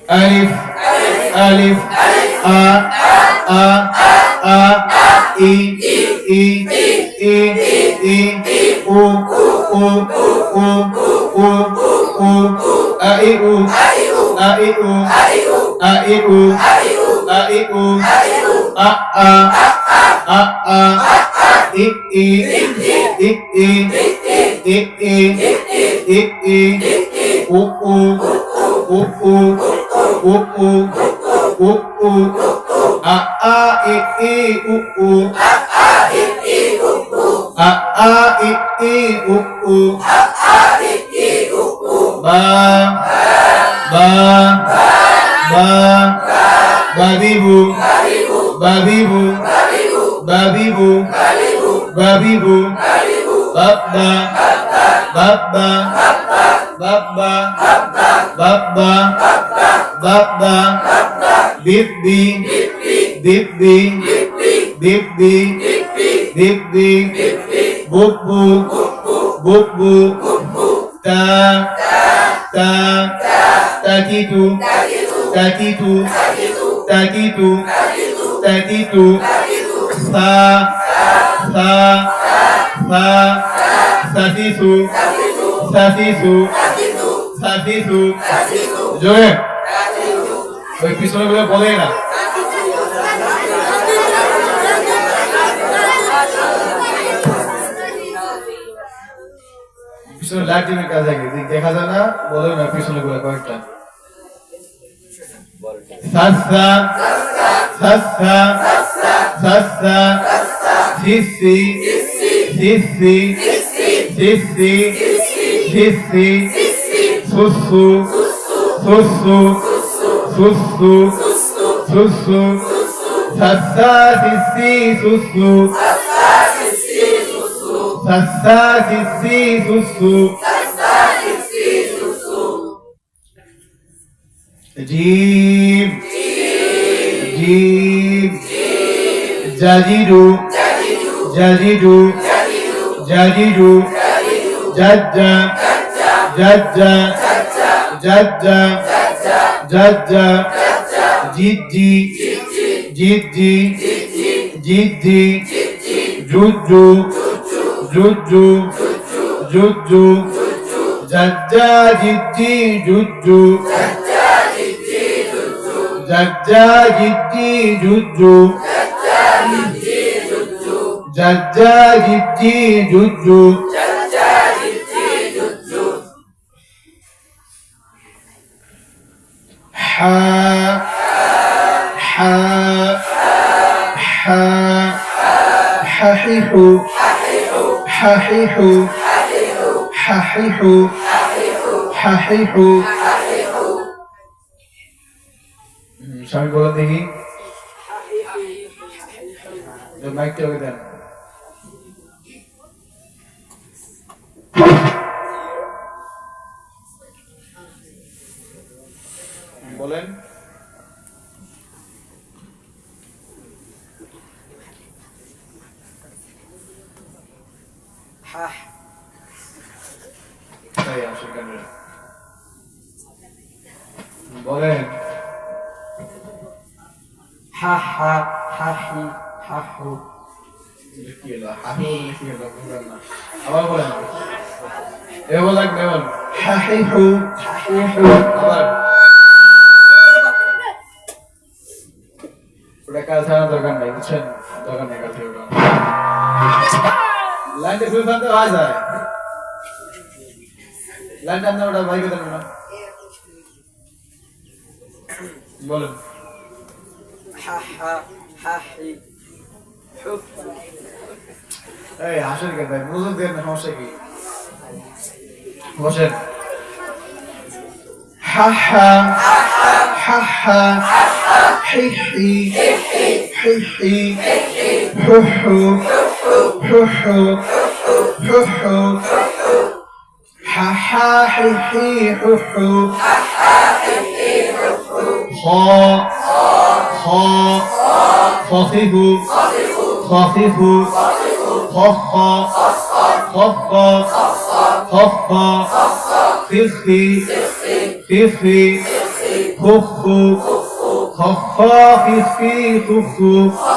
alif alif a a a i i i i u u u u u a i u a i u a i u a i u a a i i i i i i i i u u u u u u u u a i i u u a i i u u ba ba ba babibu babibu babibu babibu babba babba babba babba babba bibbi bibbi bibbi bibbi bubbu bubbu ta ta takitu takitu takitu takitu sa sa sa safisu safisu safisu জোরে ওই পিছনে গুলো বলে না পিছনে লাইটিংয়ের কাজ আগে দেখা যায় না বলে না পিছনে গুলো কয়েকটা সাসা সাসা সাসা সিসি সিসি সিসি সিসি সুসু সুসু সুসু সুসু সাসা সিসি সুসু সাসা সিসি সুসু জিম জিম জাজিরু জাজিরু জাজিরু জাজ্জা জাজ্জা জাজ্জা জাজ্জা জিজি জিজি জিজি জুজু জুজু জুজু জাজ্জা জিজি জুজু জাজ্জা জিজি জুজু জাজ্জা জিজি জুজু হা হা হা হাহিহু হাহিহু হাহিহু হাহিহু সবাই বলেন দেখি মাইকটা ওকে দেন বলেন হাহ তাই আসলে কেন বলেন হা হা হাহি হাহু কি হলো হাহি কি হলো বুঝলাম না আবার বলেন এবার লাগবে বল হাহিহু হাহিহু আবার ওটা কাজ ছাড়া দরকার নাই বুঝছেন দরকার নেই কাজ ছাড়া লাইনটা ফুল ফানতে হওয়া যায় লাইনটা আপনার ওটা ভাই দেন না বলেন হা হা হাহি হু এই হাসের কথা বুঝুন দেন সমস্যা কি বসেন হা হা হা হা হি হি হি হি হু হু হু হু হু হু হা হা হি হি হু হু খ খ খফিফু খফিফু খফ খফ খফ ফিফি ফিফি خخ خخ خخ خي خي خخ